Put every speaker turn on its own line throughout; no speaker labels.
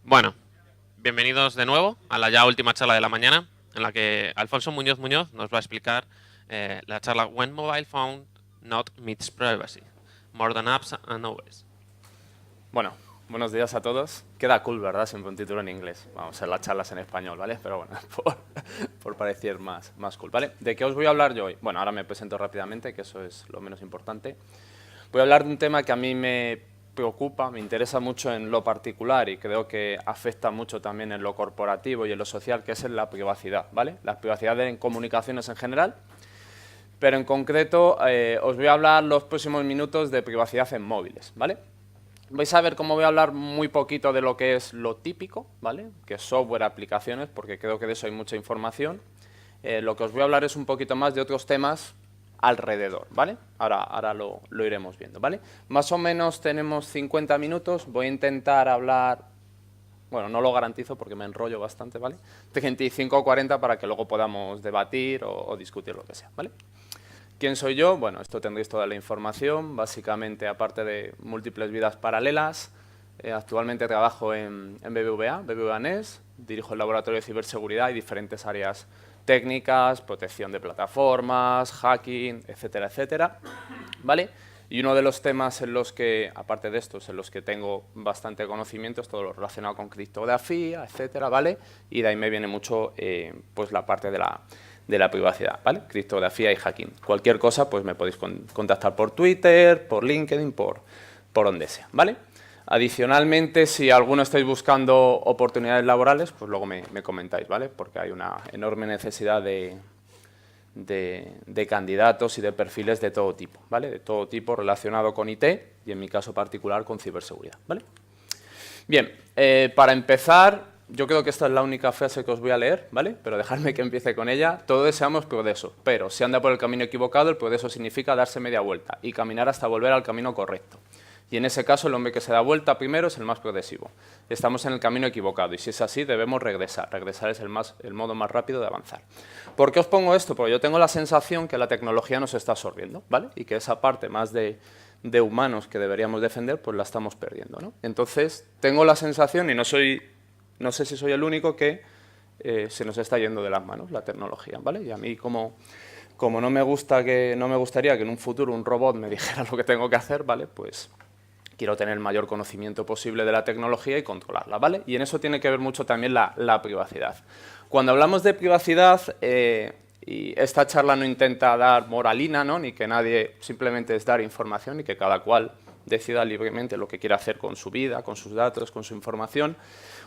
Bueno, bienvenidos de nuevo a la ya última charla de la mañana, en la que Alfonso Muñoz nos va a explicar la charla When Mobile Phone Not Meets Privacy, More Than Apps and OS.
Bueno, buenos días a todos. Queda cool, ¿verdad? Siempre un título en inglés. Vamos a hacer las charlas en español, ¿vale? Pero bueno, por parecer más cool, ¿vale? ¿De qué os voy a hablar yo hoy? Bueno, ahora me presento rápidamente, que eso es lo menos importante. Voy a hablar de un tema que a mí me preocupa, me interesa mucho en lo particular y creo que afecta mucho también en lo corporativo y en lo social, que es en la privacidad, ¿vale? La privacidad en comunicaciones en general, pero en concreto os voy a hablar los próximos minutos de privacidad en móviles, ¿vale? Vais a ver cómo voy a hablar muy poquito de lo que es lo típico, ¿vale? Que es software, aplicaciones, porque creo que de eso hay mucha información. Lo que os voy a hablar es un poquito más de otros temas alrededor, ¿vale? Ahora lo iremos viendo, ¿vale? Más o menos tenemos 50 minutos, voy a intentar hablar, bueno, no lo garantizo porque me enrollo bastante, ¿vale? 35 o 40 para que luego podamos debatir o discutir lo que sea, ¿vale? ¿Quién soy yo? Bueno, esto tendréis toda la información, básicamente aparte de múltiples vidas paralelas. Actualmente trabajo en BBVA NES, dirijo el laboratorio de ciberseguridad y diferentes áreas técnicas, protección de plataformas, hacking, etcétera, etcétera, ¿vale? Y uno de los temas en los que, aparte de estos, en los que tengo bastante conocimiento es todo lo relacionado con criptografía, etcétera, ¿vale? Y de ahí me viene mucho pues la parte de la privacidad, ¿vale? Criptografía y hacking. Cualquier cosa, pues me podéis contactar por Twitter, por LinkedIn, por donde sea, ¿vale? Adicionalmente, si alguno estáis buscando oportunidades laborales, pues luego me comentáis, ¿vale? Porque hay una enorme necesidad de candidatos y de perfiles de todo tipo, ¿vale? De todo tipo relacionado con IT y en mi caso particular con ciberseguridad, ¿vale? Bien, para empezar, yo creo que esta es la única frase que os voy a leer, ¿vale? Pero dejadme que empiece con ella. Todos deseamos progreso, pero si anda por el camino equivocado, el progreso significa darse media vuelta y caminar hasta volver al camino correcto. Y en ese caso, el hombre que se da vuelta primero es el más progresivo. Estamos en el camino equivocado y si es así, debemos regresar. Regresar es el modo más rápido de avanzar. ¿Por qué os pongo esto? Porque yo tengo la sensación que la tecnología nos está absorbiendo, ¿vale? Y que esa parte más de humanos que deberíamos defender, pues la estamos perdiendo, ¿no? Entonces, tengo la sensación, y no sé si soy el único, que se nos está yendo de las manos la tecnología, ¿vale? Y a mí, como no me gustaría que en un futuro un robot me dijera lo que tengo que hacer, ¿vale? Pues quiero tener el mayor conocimiento posible de la tecnología y controlarla, ¿vale? Y en eso tiene que ver mucho también la privacidad. Cuando hablamos de privacidad, y esta charla no intenta dar moralina, ¿no? Ni que nadie simplemente es dar información y que cada cual decida libremente lo que quiere hacer con su vida, con sus datos, con su información.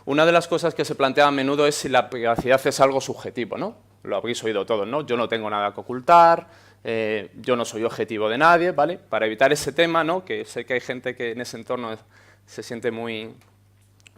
Una de las cosas que se plantea a menudo es si la privacidad es algo subjetivo, ¿no? Lo habréis oído todos, ¿no? Yo no tengo nada que ocultar, yo no soy objetivo de nadie, ¿vale? Para evitar ese tema, ¿no? Que sé que hay gente que en ese entorno se siente muy,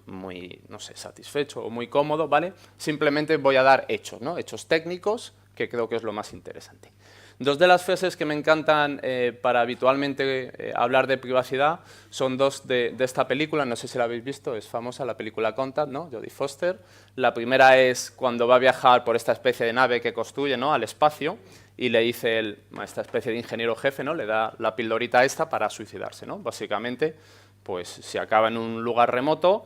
no sé, satisfecho o muy cómodo, ¿vale? Simplemente voy a dar hechos, ¿no? Hechos técnicos, que creo que es lo más interesante. Dos de las frases que me encantan para habitualmente hablar de privacidad son dos de esta película, no sé si la habéis visto, es famosa, la película Contact, ¿no? Jodie Foster. La primera es cuando va a viajar por esta especie de nave que construye, ¿no? Al espacio, y le dice esta especie de ingeniero jefe, ¿no? Le da la pildorita esta para suicidarse, ¿no? Básicamente, pues si acaba en un lugar remoto,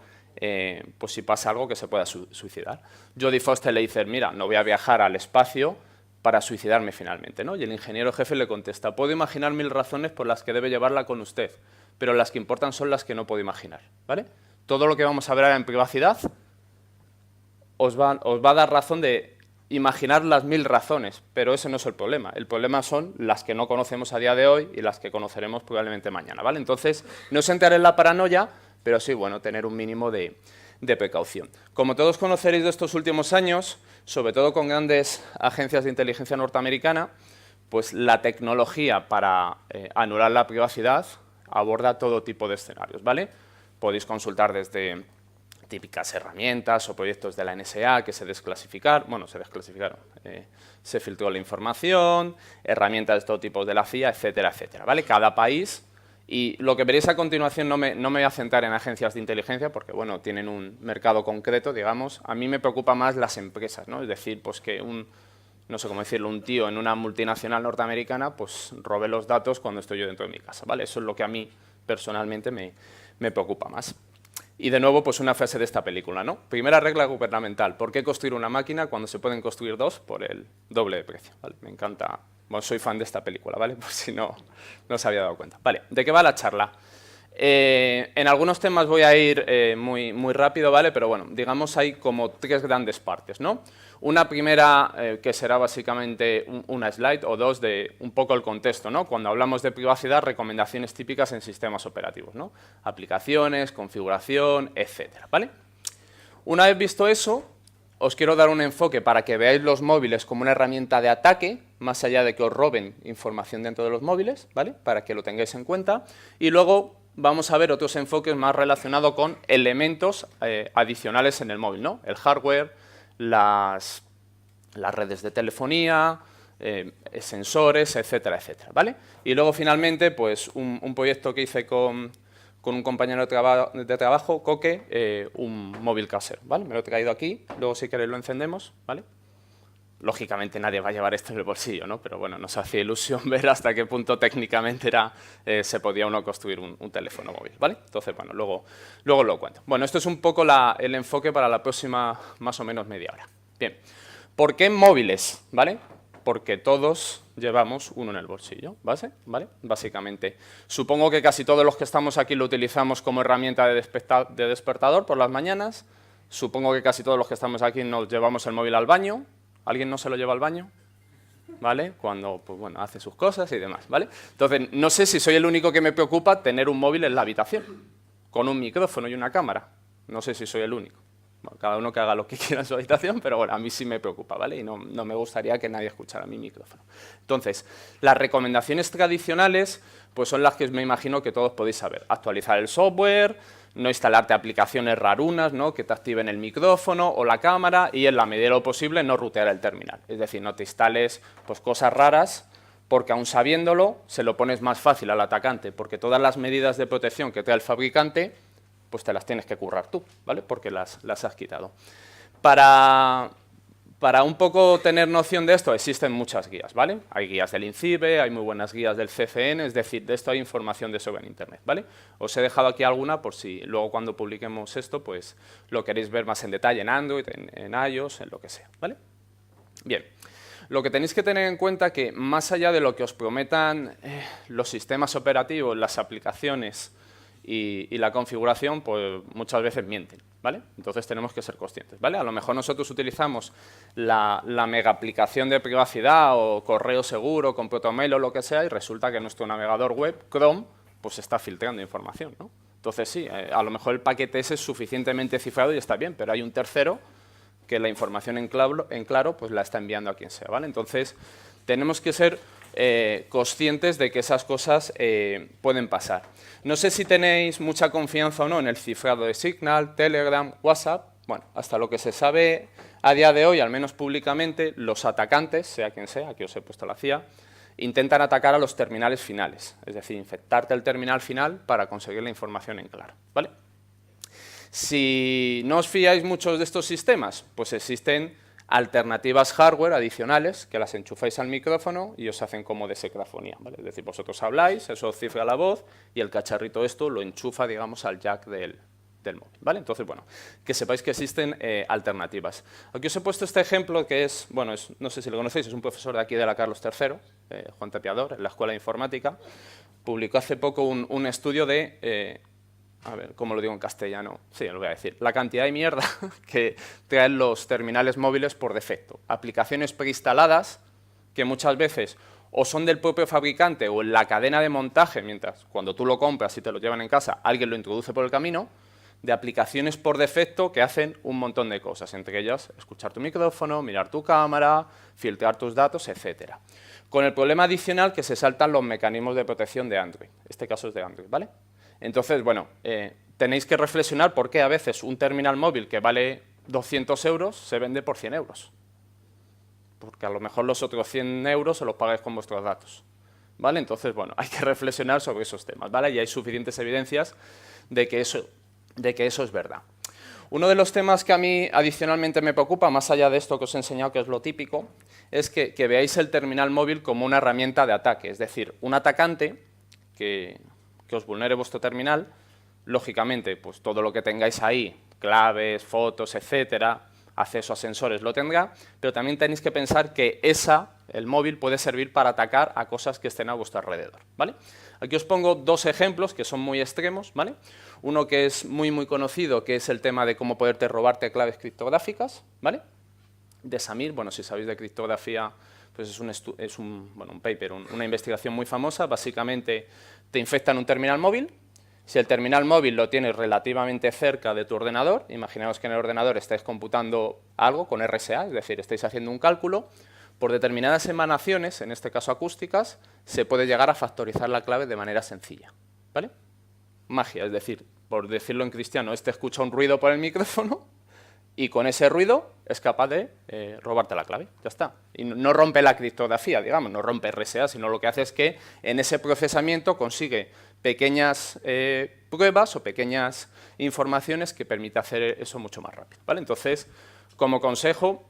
pues si pasa algo que se pueda suicidar. Jodie Foster le dice, mira, no voy a viajar al espacio para suicidarme finalmente, ¿no? Y el ingeniero jefe le contesta, puedo imaginar 1000 razones por las que debe llevarla con usted, pero las que importan son las que no puedo imaginar, ¿vale? Todo lo que vamos a ver ahora en privacidad os va a dar razón de imaginar las 1000 razones, pero ese no es el problema. El problema son las que no conocemos a día de hoy y las que conoceremos probablemente mañana, ¿vale? Entonces, no se entrar en la paranoia, pero sí, bueno, tener un mínimo de precaución. Como todos conoceréis de estos últimos años, sobre todo con grandes agencias de inteligencia norteamericana, pues la tecnología para anular la privacidad aborda todo tipo de escenarios, ¿vale? Podéis consultar desde típicas herramientas o proyectos de la NSA que se desclasificaron, se filtró la información, herramientas de todo tipo de la CIA, etcétera, etcétera, ¿vale? Cada país. Y lo que veréis a continuación no me voy a centrar en agencias de inteligencia porque, bueno, tienen un mercado concreto, digamos. A mí me preocupa más las empresas, ¿no? Es decir, pues que no sé cómo decirlo, un tío en una multinacional norteamericana, pues robe los datos cuando estoy yo dentro de mi casa, ¿vale? Eso es lo que a mí personalmente me preocupa más. Y de nuevo, pues una frase de esta película, ¿no? Primera regla gubernamental, ¿por qué construir una máquina cuando se pueden construir dos por el doble de precio? ¿Vale? Me encanta, bueno, soy fan de esta película, ¿vale? Por si no se había dado cuenta. Vale, ¿de qué va la charla? En algunos temas voy a ir muy rápido, ¿vale? Pero bueno, digamos hay como tres grandes partes, ¿no? Una primera que será básicamente una slide o dos de un poco el contexto, ¿no? Cuando hablamos de privacidad, recomendaciones típicas en sistemas operativos, ¿no? Aplicaciones, configuración, etcétera, ¿vale? Una vez visto eso, os quiero dar un enfoque para que veáis los móviles como una herramienta de ataque, más allá de que os roben información dentro de los móviles, ¿vale? Para que lo tengáis en cuenta. Y luego vamos a ver otros enfoques más relacionados con elementos adicionales en el móvil, ¿no? El hardware, las redes de telefonía, sensores, etcétera, etcétera, ¿vale? Y luego finalmente, pues un proyecto que hice con un compañero de trabajo, Coque, un móvil casero, ¿vale? Me lo he traído aquí, luego si queréis lo encendemos, ¿vale? Lógicamente nadie va a llevar esto en el bolsillo, ¿no? Pero bueno, nos hacía ilusión ver hasta qué punto técnicamente se podía uno construir un teléfono móvil, ¿vale? Entonces, bueno, luego lo cuento. Bueno, esto es un poco el enfoque para la próxima más o menos media hora. Bien, ¿por qué móviles? ¿Vale? Porque todos llevamos uno en el bolsillo, ¿vale? Básicamente. Supongo que casi todos los que estamos aquí lo utilizamos como herramienta de despertador por las mañanas. Supongo que casi todos los que estamos aquí nos llevamos el móvil al baño. ¿Alguien no se lo lleva al baño? ¿Vale? Cuando, pues bueno, hace sus cosas y demás, ¿vale? Entonces, no sé si soy el único que me preocupa tener un móvil en la habitación, con un micrófono y una cámara. No sé si soy el único. Bueno, cada uno que haga lo que quiera en su habitación, pero bueno, a mí sí me preocupa, ¿vale? Y no me gustaría que nadie escuchara mi micrófono. Entonces, las recomendaciones tradicionales, pues son las que me imagino que todos podéis saber. Actualizar el software, no instalarte aplicaciones rarunas, ¿no? Que te activen el micrófono o la cámara y en la medida de lo posible no rutear el terminal. Es decir, no te instales pues, cosas raras porque aún sabiéndolo se lo pones más fácil al atacante porque todas las medidas de protección que te da el fabricante pues te las tienes que currar tú, ¿vale? Porque las has quitado. Para un poco tener noción de esto, existen muchas guías, ¿vale? Hay guías del INCIBE, hay muy buenas guías del CCN, es decir, de esto hay información de sobra en Internet, ¿vale? Os he dejado aquí alguna por si luego cuando publiquemos esto, pues lo queréis ver más en detalle en Android, en iOS, en lo que sea, ¿vale? Bien, lo que tenéis que tener en cuenta que más allá de lo que os prometan los sistemas operativos, las aplicaciones y la configuración, pues muchas veces mienten, ¿vale? Entonces tenemos que ser conscientes, ¿vale? A lo mejor nosotros utilizamos la mega aplicación de privacidad o correo seguro con ProtonMail o lo que sea y resulta que nuestro navegador web, Chrome, pues está filtrando información, ¿no? Entonces sí, a lo mejor el paquete ese es suficientemente cifrado y está bien, pero hay un tercero que la información en claro pues la está enviando a quien sea, ¿vale? Entonces tenemos que ser conscientes de que esas cosas pueden pasar. No sé si tenéis mucha confianza o no en el cifrado de Signal, Telegram, WhatsApp. Bueno, hasta lo que se sabe a día de hoy, al menos públicamente, los atacantes, sea quien sea, aquí os he puesto la CIA, intentan atacar a los terminales finales, es decir, infectarte el terminal final para conseguir la información en claro, ¿vale? Si no os fiáis mucho de estos sistemas, pues existen alternativas hardware adicionales que las enchufáis al micrófono y os hacen como de secrafonía, ¿vale? Es decir, vosotros habláis, eso os cifra la voz y el cacharrito esto lo enchufa, digamos, al jack del móvil, ¿vale? Entonces, bueno, que sepáis que existen alternativas. Aquí os he puesto este ejemplo que es, bueno, no sé si lo conocéis, es un profesor de aquí de la Carlos III, Juan Tepiador, en la Escuela de Informática, publicó hace poco un estudio de a ver, ¿cómo lo digo en castellano? Sí, lo voy a decir. La cantidad de mierda que traen los terminales móviles por defecto. Aplicaciones preinstaladas que muchas veces o son del propio fabricante o en la cadena de montaje, mientras cuando tú lo compras y te lo llevan en casa, alguien lo introduce por el camino, de aplicaciones por defecto que hacen un montón de cosas, entre ellas escuchar tu micrófono, mirar tu cámara, filtrar tus datos, etc. Con el problema adicional que se saltan los mecanismos de protección de Android. Este caso es de Android, ¿vale? Entonces, bueno, tenéis que reflexionar por qué a veces un terminal móvil que vale 200 euros se vende por 100 euros. Porque a lo mejor los otros 100 euros se los pagáis con vuestros datos, ¿vale? Entonces, bueno, hay que reflexionar sobre esos temas, ¿vale? Y hay suficientes evidencias de que eso es verdad. Uno de los temas que a mí adicionalmente me preocupa, más allá de esto que os he enseñado, que es lo típico, es que veáis el terminal móvil como una herramienta de ataque. Es decir, un atacante que os vulnere vuestro terminal, lógicamente, pues todo lo que tengáis ahí, claves, fotos, etcétera, acceso a sensores lo tendrá, pero también tenéis que pensar que el móvil puede servir para atacar a cosas que estén a vuestro alrededor, ¿vale? Aquí os pongo dos ejemplos que son muy extremos, ¿vale? Uno que es muy conocido, que es el tema de cómo poderte robarte claves criptográficas, ¿vale? De Samir, bueno, si sabéis de criptografía, pues es un paper, una investigación muy famosa. Básicamente te infectan un terminal móvil. Si el terminal móvil lo tienes relativamente cerca de tu ordenador, imaginaos que en el ordenador estáis computando algo con RSA, es decir, estáis haciendo un cálculo, por determinadas emanaciones, en este caso acústicas, se puede llegar a factorizar la clave de manera sencilla, ¿vale? Magia, es decir, por decirlo en cristiano, escucha un ruido por el micrófono y con ese ruido es capaz de robarte la clave, ya está. Y no rompe la criptografía, digamos, no rompe RSA, sino lo que hace es que en ese procesamiento consigue pequeñas pruebas o pequeñas informaciones que permite hacer eso mucho más rápido, ¿vale? Entonces, como consejo,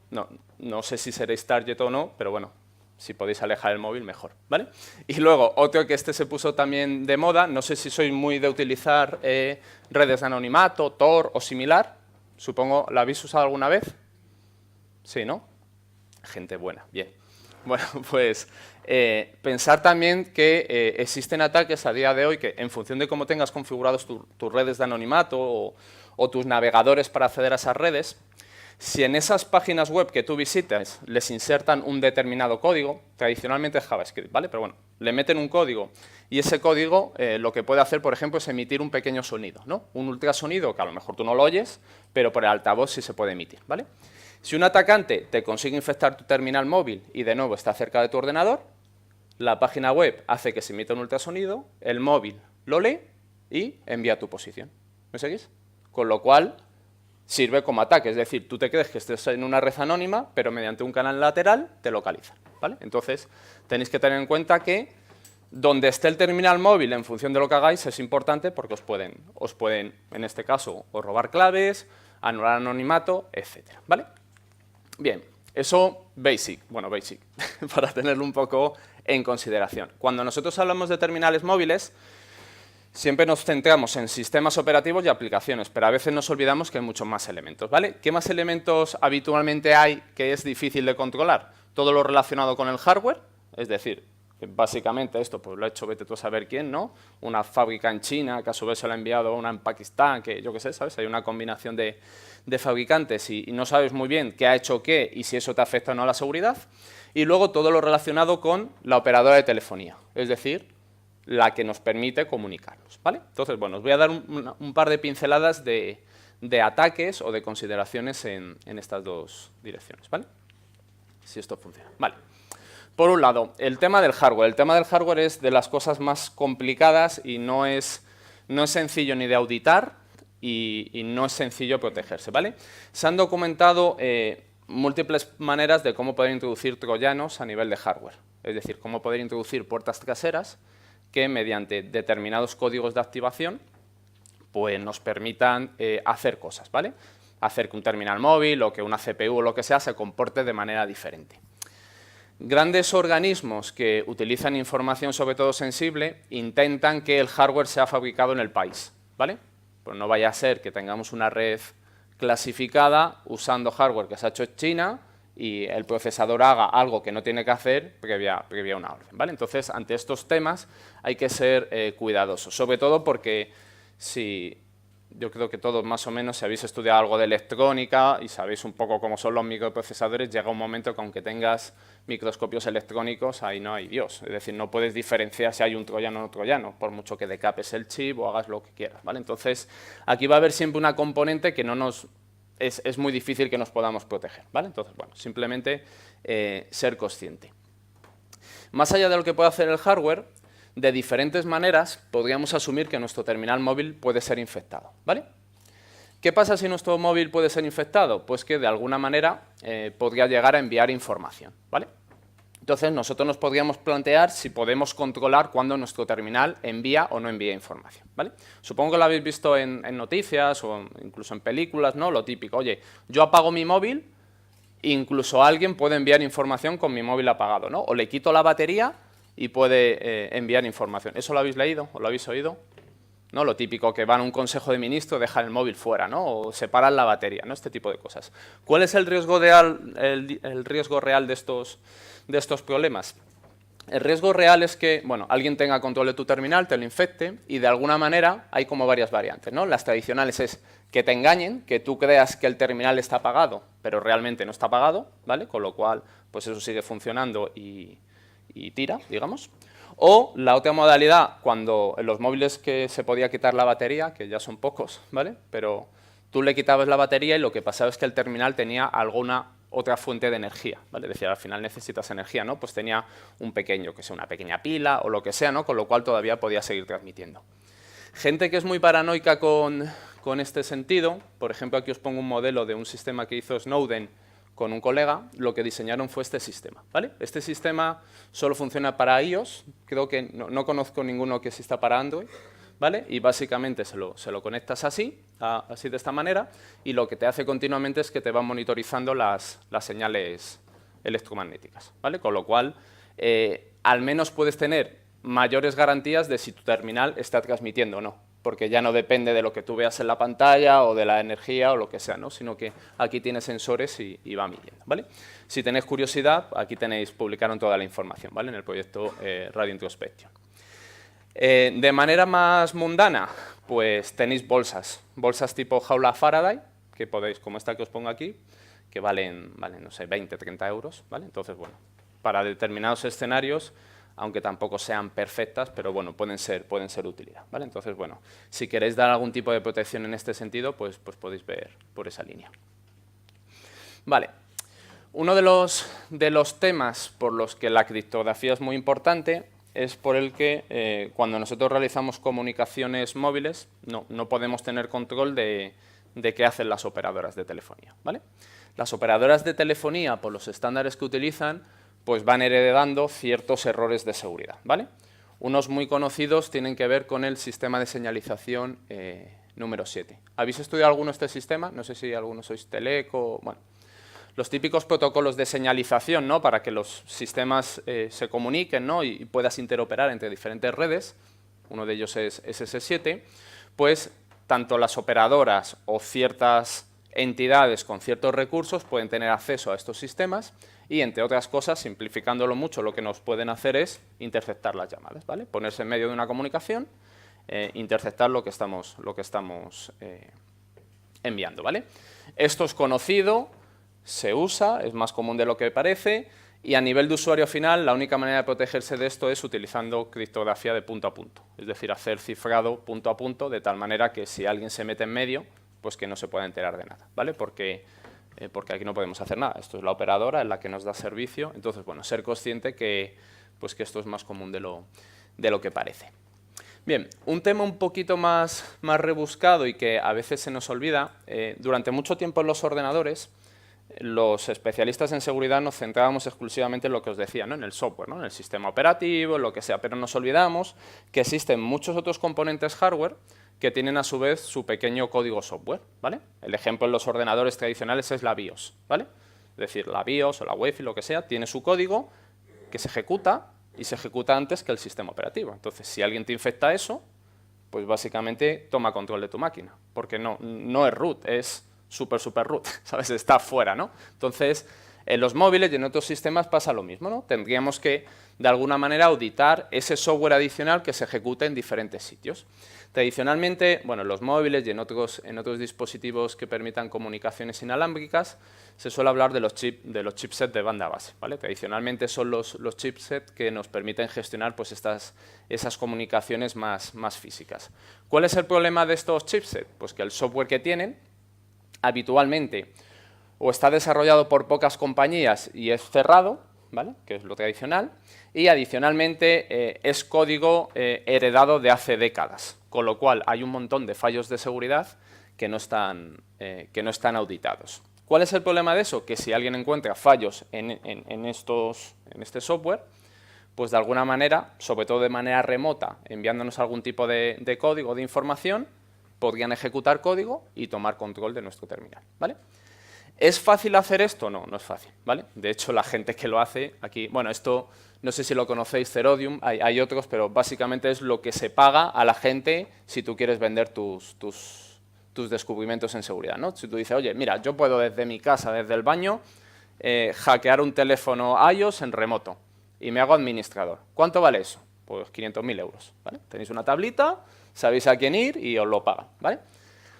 no sé si seréis target o no, pero bueno, si podéis alejar el móvil, mejor, ¿vale? Y luego, otro que se puso también de moda, no sé si sois muy de utilizar redes de anonimato, Tor o similar, supongo, ¿la habéis usado alguna vez? Sí, ¿no? Gente buena, bien. Bueno, pues pensar también que existen ataques a día de hoy que, en función de cómo tengas configurados tus redes de anonimato o tus navegadores para acceder a esas redes, si en esas páginas web que tú visitas les insertan un determinado código, tradicionalmente es JavaScript, ¿vale? Pero bueno, le meten un código y ese código lo que puede hacer, por ejemplo, es emitir un pequeño sonido, ¿no? Un ultrasonido que a lo mejor tú no lo oyes, pero por el altavoz sí se puede emitir, ¿vale? Si un atacante te consigue infectar tu terminal móvil y de nuevo está cerca de tu ordenador, la página web hace que se emita un ultrasonido, el móvil lo lee y envía a tu posición. ¿Me seguís? Con lo cual sirve como ataque, es decir, tú te crees que estés en una red anónima, pero mediante un canal lateral te localiza, ¿vale? Entonces, tenéis que tener en cuenta que donde esté el terminal móvil, en función de lo que hagáis, es importante porque os pueden en este caso, o robar claves, anular anonimato, etcétera, ¿vale? Bien, eso basic, para tenerlo un poco en consideración. Cuando nosotros hablamos de terminales móviles, siempre nos centramos en sistemas operativos y aplicaciones, pero a veces nos olvidamos que hay muchos más elementos, ¿vale? ¿Qué más elementos habitualmente hay que es difícil de controlar? Todo lo relacionado con el hardware, es decir, básicamente esto pues lo ha hecho vete tú a saber quién, ¿no? Una fábrica en China que a su vez se lo ha enviado a una en Pakistán, que yo qué sé, ¿sabes? Hay una combinación de fabricantes y no sabes muy bien qué ha hecho qué y si eso te afecta o no a la seguridad. Y luego todo lo relacionado con la operadora de telefonía, es decir, la que nos permite comunicarnos, ¿vale? Entonces, bueno, os voy a dar un par de pinceladas de ataques o de consideraciones en estas dos direcciones, ¿vale? Si esto funciona. Vale. Por un lado, el tema del hardware. El tema del hardware es de las cosas más complicadas y no es sencillo ni de auditar y no es sencillo protegerse, ¿vale? Se han documentado múltiples maneras de cómo poder introducir troyanos a nivel de hardware. Es decir, cómo poder introducir puertas traseras que mediante determinados códigos de activación pues nos permitan hacer cosas, ¿vale? Hacer que un terminal móvil o que una CPU o lo que sea se comporte de manera diferente. Grandes organismos que utilizan información sobre todo sensible intentan que el hardware sea fabricado en el país, ¿vale? Pues no vaya a ser que tengamos una red clasificada usando hardware que se ha hecho en China y el procesador haga algo que no tiene que hacer previa una orden, ¿vale? Entonces, ante estos temas hay que ser cuidadosos, sobre todo porque yo creo que todos más o menos, si habéis estudiado algo de electrónica y sabéis un poco cómo son los microprocesadores, llega un momento que aunque tengas microscopios electrónicos, ahí no hay Dios. Es decir, no puedes diferenciar si hay un troyano o no troyano, por mucho que decapes el chip o hagas lo que quieras, ¿vale? Entonces, aquí va a haber siempre una componente que es muy difícil que nos podamos proteger, ¿vale? Entonces, bueno, simplemente ser consciente. Más allá de lo que puede hacer el hardware, de diferentes maneras podríamos asumir que nuestro terminal móvil puede ser infectado, ¿vale? ¿Qué pasa si nuestro móvil puede ser infectado? Pues que de alguna manera podría llegar a enviar información, ¿vale? Entonces nosotros nos podríamos plantear si podemos controlar cuándo nuestro terminal envía o no envía información, ¿vale? Supongo que lo habéis visto en noticias o incluso en películas, ¿no? Lo típico, oye, yo apago mi móvil, incluso alguien puede enviar información con mi móvil apagado, ¿no? O le quito la batería y puede enviar información. ¿Eso lo habéis leído o lo habéis oído? ¿no? Lo típico que van a un consejo de ministros, dejan el móvil fuera, ¿no? O separan la batería, ¿no? Este tipo de cosas. ¿Cuál es el riesgo real, el riesgo real de estos problemas? El riesgo real es que, bueno, alguien tenga control de tu terminal, te lo infecte, y de alguna manera hay como varias variantes, ¿no? Las tradicionales es que te engañen, que tú creas que el terminal está apagado, pero realmente no está apagado, ¿vale? Con lo cual, pues eso sigue funcionando y tira, digamos. O la otra modalidad, cuando en los móviles que se podía quitar la batería, que ya son pocos, ¿vale? Pero tú le quitabas la batería y lo que pasaba es que el terminal tenía alguna otra fuente de energía, ¿vale? Es decir, al final necesitas energía, ¿no? Pues tenía un pequeño, que sea una pequeña pila o lo que sea, ¿no? Con lo cual todavía podía seguir transmitiendo. Gente que es muy paranoica con este sentido, por ejemplo, aquí os pongo un modelo de un sistema que hizo Snowden con un colega, lo que diseñaron fue este sistema, ¿vale? Este sistema solo funciona para iOS, creo que no conozco ninguno que exista para Android, ¿vale? Y básicamente se lo conectas así de esta manera, y lo que te hace continuamente es que te va monitorizando las señales electromagnéticas, ¿vale? Con lo cual, al menos puedes tener mayores garantías de si tu terminal está transmitiendo o no, porque ya no depende de lo que tú veas en la pantalla o de la energía o lo que sea, ¿no? Sino que aquí tienes sensores y va midiendo, ¿vale? Si tenéis curiosidad, aquí publicaron toda la información, ¿vale? En el proyecto Radio Introspection. De manera más mundana, pues tenéis bolsas tipo jaula Faraday, que podéis, como esta que os pongo aquí, que valen no sé, 20, 30 euros, ¿vale? Entonces, bueno, para determinados escenarios, aunque tampoco sean perfectas, pero bueno, pueden ser de utilidad, ¿vale? Entonces, bueno, si queréis dar algún tipo de protección en este sentido, pues podéis ver por esa línea. Vale, uno de los temas por los que la criptografía es muy importante es por el que cuando nosotros realizamos comunicaciones móviles no podemos tener control de qué hacen las operadoras de telefonía, ¿vale? Las operadoras de telefonía, por los estándares que utilizan, pues van heredando ciertos errores de seguridad, ¿vale? Unos muy conocidos tienen que ver con el sistema de señalización número 7. ¿Habéis estudiado alguno este sistema? No sé si algunos sois Teleco, bueno, los típicos protocolos de señalización, ¿no? Para que los sistemas se comuniquen, ¿no? y puedas interoperar entre diferentes redes, uno de ellos es SS7, pues tanto las operadoras o ciertas entidades con ciertos recursos pueden tener acceso a estos sistemas y, entre otras cosas, simplificándolo mucho, lo que nos pueden hacer es interceptar las llamadas, ¿vale? Ponerse en medio de una comunicación, interceptar lo que estamos enviando, ¿vale? Esto es conocido, se usa, es más común de lo que parece, y a nivel de usuario final la única manera de protegerse de esto es utilizando criptografía de punto a punto, es decir, hacer cifrado punto a punto de tal manera que si alguien se mete en medio, pues que no se pueda enterar de nada, ¿vale? Porque aquí no podemos hacer nada, esto es la operadora, es la que nos da servicio, entonces, bueno, ser consciente que esto es más común de lo que parece. Bien, un tema un poquito más rebuscado y que a veces se nos olvida, durante mucho tiempo en los ordenadores, los especialistas en seguridad nos centrábamos exclusivamente en lo que os decía, ¿no? En el software, ¿no? En el sistema operativo, en lo que sea, pero nos olvidamos que existen muchos otros componentes hardware que tienen a su vez su pequeño código software, ¿vale? El ejemplo en los ordenadores tradicionales es la BIOS, ¿vale? Es decir, la BIOS o la UEFI, lo que sea, tiene su código que se ejecuta y se ejecuta antes que el sistema operativo. Entonces, si alguien te infecta eso, pues básicamente toma control de tu máquina, porque no es root, es super root, ¿sabes? Está fuera, ¿no? Entonces, en los móviles y en otros sistemas pasa lo mismo, ¿no? Tendríamos que, de alguna manera, auditar ese software adicional que se ejecuta en diferentes sitios. Tradicionalmente, bueno, en los móviles y en otros dispositivos que permitan comunicaciones inalámbricas, se suele hablar de los chipsets de banda base, ¿vale? Tradicionalmente son los chipsets que nos permiten gestionar pues, esas comunicaciones más físicas. ¿Cuál es el problema de estos chipsets? Pues que el software que tienen habitualmente o está desarrollado por pocas compañías y es cerrado, ¿vale? Que es lo tradicional, y adicionalmente es código heredado de hace décadas, con lo cual hay un montón de fallos de seguridad que no están auditados. ¿Cuál es el problema de eso? Que si alguien encuentra fallos en este software, pues de alguna manera, sobre todo de manera remota, enviándonos algún tipo de código, de información, podrían ejecutar código y tomar control de nuestro terminal, ¿vale? ¿Es fácil hacer esto? No, no es fácil, ¿vale? De hecho, la gente que lo hace aquí, bueno, esto no sé si lo conocéis, Zerodium, hay otros, pero básicamente es lo que se paga a la gente si tú quieres vender tus descubrimientos en seguridad, ¿no? Si tú dices, oye, mira, yo puedo desde mi casa, desde el baño, hackear un teléfono iOS en remoto y me hago administrador. ¿Cuánto vale eso? Pues 500.000 euros, ¿vale? Tenéis una tablita, sabéis a quién ir y os lo pagan, ¿vale?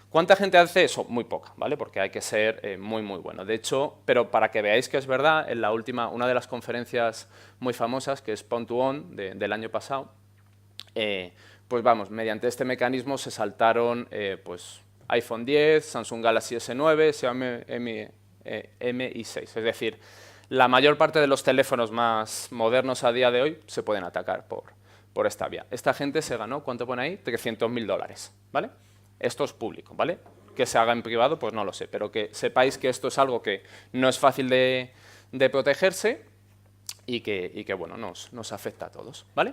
¿Cuánta gente hace eso? Muy poca, ¿vale? Porque hay que ser muy, muy bueno. De hecho, pero para que veáis que es verdad, en la última, una de las conferencias muy famosas, que es Pwn2On, del año pasado, pues vamos, mediante este mecanismo se saltaron pues, iPhone X, Samsung Galaxy S9, Xiaomi Mi 6. Es decir, la mayor parte de los teléfonos más modernos a día de hoy se pueden atacar por esta vía. Esta gente se ganó, ¿cuánto pone ahí? 300.000 dólares, ¿vale? Esto es público, ¿vale? Que se haga en privado, pues no lo sé, pero que sepáis que esto es algo que no es fácil de protegerse y que bueno, nos afecta a todos, ¿vale?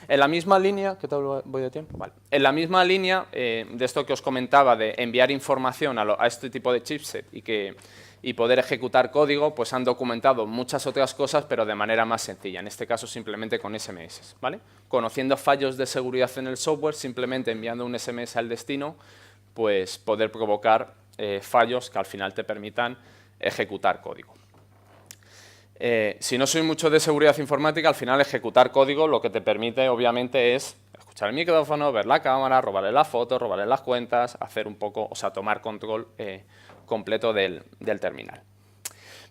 En la misma línea, ¿qué tal voy de tiempo? Vale. En la misma línea de esto que os comentaba de enviar información a este tipo de chipset y poder ejecutar código, pues han documentado muchas otras cosas, pero de manera más sencilla, en este caso simplemente con SMS, ¿vale? Conociendo fallos de seguridad en el software, simplemente enviando un SMS al destino, pues poder provocar fallos que al final te permitan ejecutar código. Si no soy mucho de seguridad informática, al final ejecutar código lo que te permite obviamente es escuchar el micrófono, ver la cámara, robarle las fotos, robarle las cuentas, hacer un poco, o sea, tomar control completo del terminal.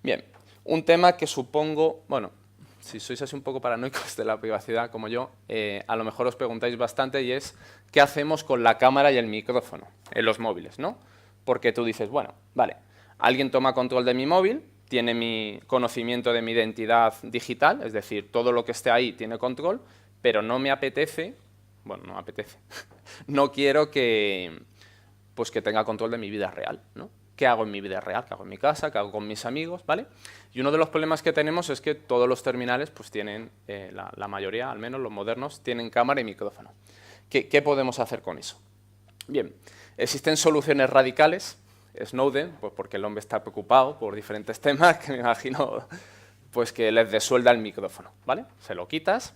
Bien, un tema que supongo, bueno, si sois así un poco paranoicos de la privacidad como yo, a lo mejor os preguntáis bastante y es ¿qué hacemos con la cámara y el micrófono en los móviles, ¿no? Porque tú dices, bueno, vale, alguien toma control de mi móvil, tiene mi conocimiento de mi identidad digital, es decir, todo lo que esté ahí tiene control, pero no me apetece, bueno, no me apetece, no quiero que, pues que tenga control de mi vida real, ¿no? ¿Qué hago en mi vida real? ¿Qué hago en mi casa? ¿Qué hago con mis amigos? ¿Vale? Y uno de los problemas que tenemos es que todos los terminales pues tienen, la mayoría, al menos los modernos, tienen cámara y micrófono. ¿Qué podemos hacer con eso? Bien, existen soluciones radicales. Snowden, pues porque el hombre está preocupado por diferentes temas, que me imagino pues que les desuelda el micrófono, ¿vale? Se lo quitas.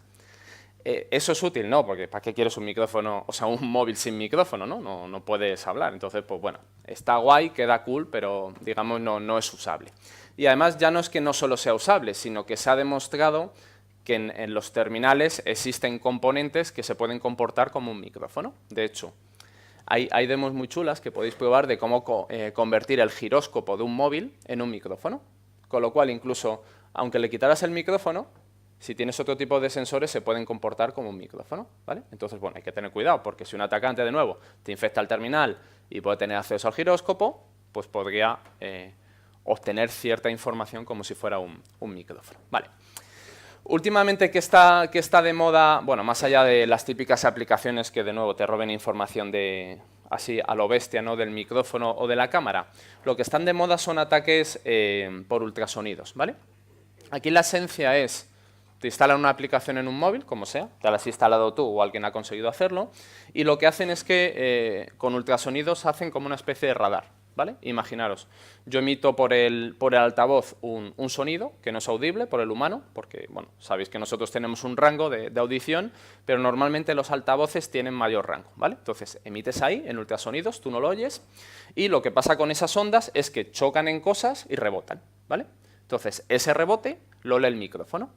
¿Eso es útil? No, porque ¿para qué quieres un micrófono, o sea, un móvil sin micrófono, ¿no? No puedes hablar. Entonces, pues bueno, está guay, queda cool, pero digamos no es usable. Y además ya no es que no solo sea usable, sino que se ha demostrado que en los terminales existen componentes que se pueden comportar como un micrófono. De hecho, hay demos muy chulas que podéis probar de cómo convertir el giróscopo de un móvil en un micrófono. Con lo cual, incluso, aunque le quitaras el micrófono, si tienes otro tipo de sensores, se pueden comportar como un micrófono, ¿vale? Entonces, bueno, hay que tener cuidado, porque si un atacante, de nuevo, te infecta el terminal y puede tener acceso al giróscopo, pues podría obtener cierta información como si fuera un micrófono, ¿vale? Últimamente, ¿qué está de moda? Bueno, más allá de las típicas aplicaciones que, de nuevo, te roben información así a lo bestia, ¿no? Del micrófono o de la cámara, lo que están de moda son ataques por ultrasonidos, ¿vale? Aquí la esencia es te instalan una aplicación en un móvil, como sea, te la has instalado tú o alguien ha conseguido hacerlo, y lo que hacen es que con ultrasonidos hacen como una especie de radar, ¿vale? Imaginaros, yo emito por el altavoz un sonido que no es audible por el humano, porque, bueno, sabéis que nosotros tenemos un rango de audición, pero normalmente los altavoces tienen mayor rango, ¿vale? Entonces, emites ahí, en ultrasonidos, tú no lo oyes, y lo que pasa con esas ondas es que chocan en cosas y rebotan, ¿vale? Entonces, ese rebote lo lee el micrófono.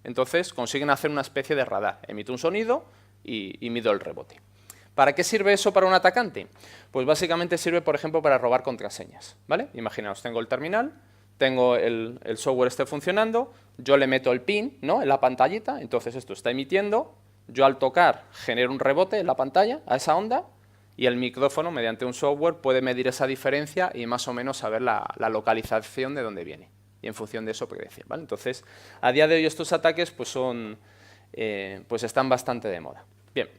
Entonces consiguen hacer una especie de radar. Emite un sonido y mido el rebote. ¿Para qué sirve eso para un atacante? Pues básicamente sirve, por ejemplo, para robar contraseñas, ¿vale? Imaginaos, tengo el terminal, tengo el software funcionando, yo le meto el pin, ¿no? En la pantallita, entonces esto está emitiendo, yo al tocar genero un rebote en la pantalla a esa onda y el micrófono, mediante un software, puede medir esa diferencia y más o menos saber la localización de dónde viene. Y en función de eso predecir, ¿vale? Entonces, a día de hoy estos ataques pues pues están bastante de moda. Bien,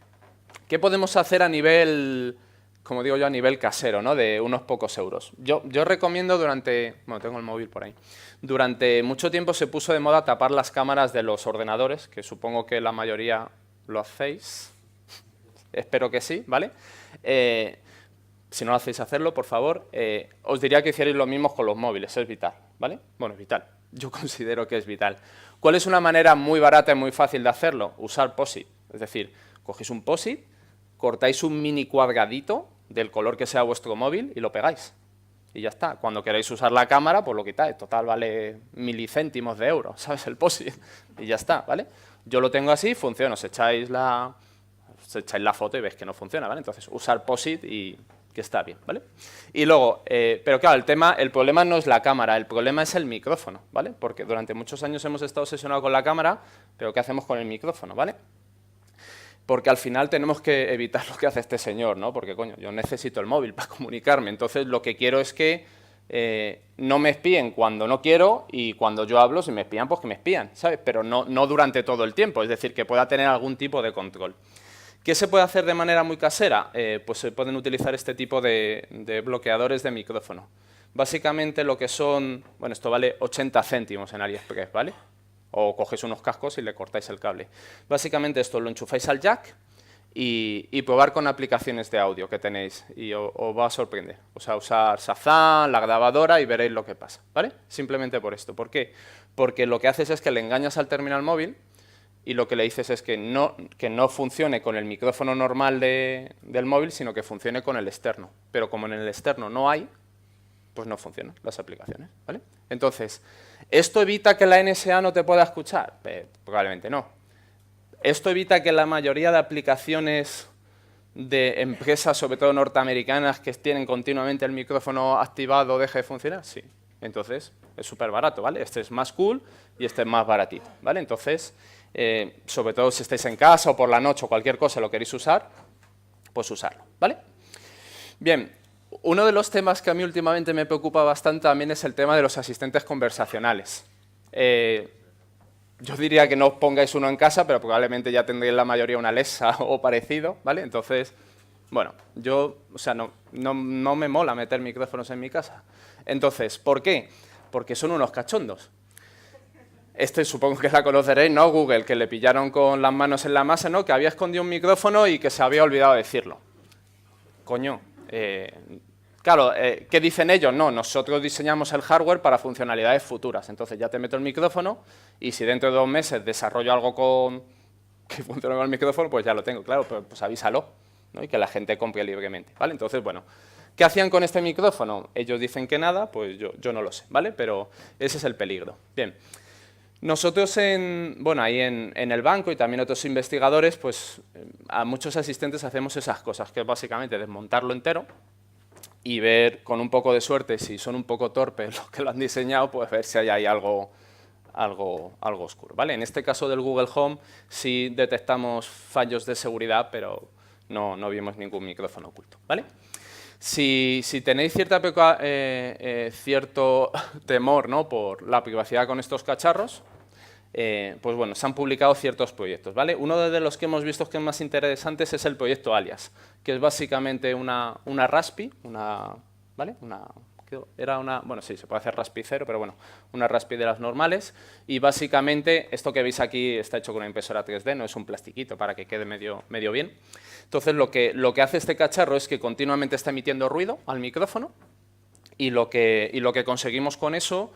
¿qué podemos hacer a nivel, como digo yo, a nivel casero, ¿no? De unos pocos euros? Yo recomiendo bueno, tengo el móvil por ahí, durante mucho tiempo se puso de moda tapar las cámaras de los ordenadores, que supongo que la mayoría lo hacéis, espero que sí, ¿vale? si no lo hacéis hacerlo, por favor, os diría que hicierais lo mismo con los móviles, es vital, ¿vale? Bueno, es vital, yo considero que es vital. ¿Cuál es una manera muy barata y muy fácil de hacerlo? Usar POSIT, es decir, cogéis un POSIT, cortáis un mini cuadradito del color que sea vuestro móvil y lo pegáis. Y ya está. Cuando queráis usar la cámara, pues lo quitáis. Total, vale milicéntimos de euro, ¿sabes? El POSIT. Y ya está, ¿vale? Yo lo tengo así, funciona. Os echáis la foto y veis que no funciona, ¿vale? Entonces, usar POSIT y que está bien, ¿vale? Y luego, pero claro, el problema no es la cámara, el problema es el micrófono, ¿vale? Porque durante muchos años hemos estado obsesionados con la cámara, pero ¿qué hacemos con el micrófono, ¿vale? Porque al final tenemos que evitar lo que hace este señor, ¿no? Porque, coño, yo necesito el móvil para comunicarme, entonces lo que quiero es que no me espíen cuando no quiero y cuando yo hablo, si me espían, pues que me espían, ¿sabes? Pero no durante todo el tiempo, es decir, que pueda tener algún tipo de control. ¿Qué se puede hacer de manera muy casera? Pues se pueden utilizar este tipo de bloqueadores de micrófono. Básicamente lo que son, bueno, esto vale 80 céntimos en AliExpress, ¿vale? O cogéis unos cascos y le cortáis el cable. Básicamente esto lo enchufáis al jack y probar con aplicaciones de audio que tenéis y os va a sorprender. O sea, usar Shazam, la grabadora y veréis lo que pasa, ¿vale? Simplemente por esto. ¿Por qué? Porque lo que haces es que le engañas al terminal móvil y lo que le dices es que no funcione con el micrófono normal del móvil, sino que funcione con el externo. Pero como en el externo no hay, pues no funcionan las aplicaciones, ¿vale? Entonces, ¿esto evita que la NSA no te pueda escuchar? Probablemente no. ¿Esto evita que la mayoría de aplicaciones de empresas, sobre todo norteamericanas, que tienen continuamente el micrófono activado, deje de funcionar? Sí. Entonces, es súper barato, ¿vale? Este es más cool y este es más baratito, ¿vale? Entonces, sobre todo si estáis en casa o por la noche o cualquier cosa lo queréis usar, pues usarlo, ¿vale? Bien, uno de los temas que a mí últimamente me preocupa bastante también es el tema de los asistentes conversacionales. Yo diría que no os pongáis uno en casa, pero probablemente ya tendréis la mayoría una Alexa o parecido, ¿vale? Entonces, bueno, o sea, no me mola meter micrófonos en mi casa. Entonces, ¿por qué? Porque son unos cachondos. Supongo que la conoceréis, ¿no? Google, que le pillaron con las manos en la masa, ¿no? Que había escondido un micrófono y que se había olvidado decirlo. Coño. Claro, ¿qué dicen ellos? No, nosotros diseñamos el hardware para funcionalidades futuras. Entonces ya te meto el micrófono y si dentro de 2 meses desarrollo algo que funcione con el micrófono, pues ya lo tengo, claro, pues avísalo, ¿no? Y que la gente compre libremente, ¿vale? Entonces, bueno, ¿qué hacían con este micrófono? Ellos dicen que nada, pues yo no lo sé, ¿vale? Pero ese es el peligro. Bien. Nosotros ahí en el banco y también otros investigadores, pues a muchos asistentes hacemos esas cosas, que es básicamente desmontarlo entero y ver con un poco de suerte, si son un poco torpes los que lo han diseñado, pues ver si hay ahí algo oscuro, ¿vale? En este caso del Google Home sí detectamos fallos de seguridad, pero no vimos ningún micrófono oculto, ¿vale? Si tenéis cierto temor, ¿no?, por la privacidad con estos cacharros, pues bueno, se han publicado ciertos proyectos, ¿vale? Uno de los que hemos visto que es más interesantes es el proyecto Alias, que es básicamente una Raspi, ¿vale? Bueno, sí, se puede hacer Raspi 0, pero bueno, una Raspi de las normales, y básicamente esto que veis aquí está hecho con una impresora 3D, no es un plastiquito para que quede medio bien. Entonces, lo que hace este cacharro es que continuamente está emitiendo ruido al micrófono, y lo que conseguimos con eso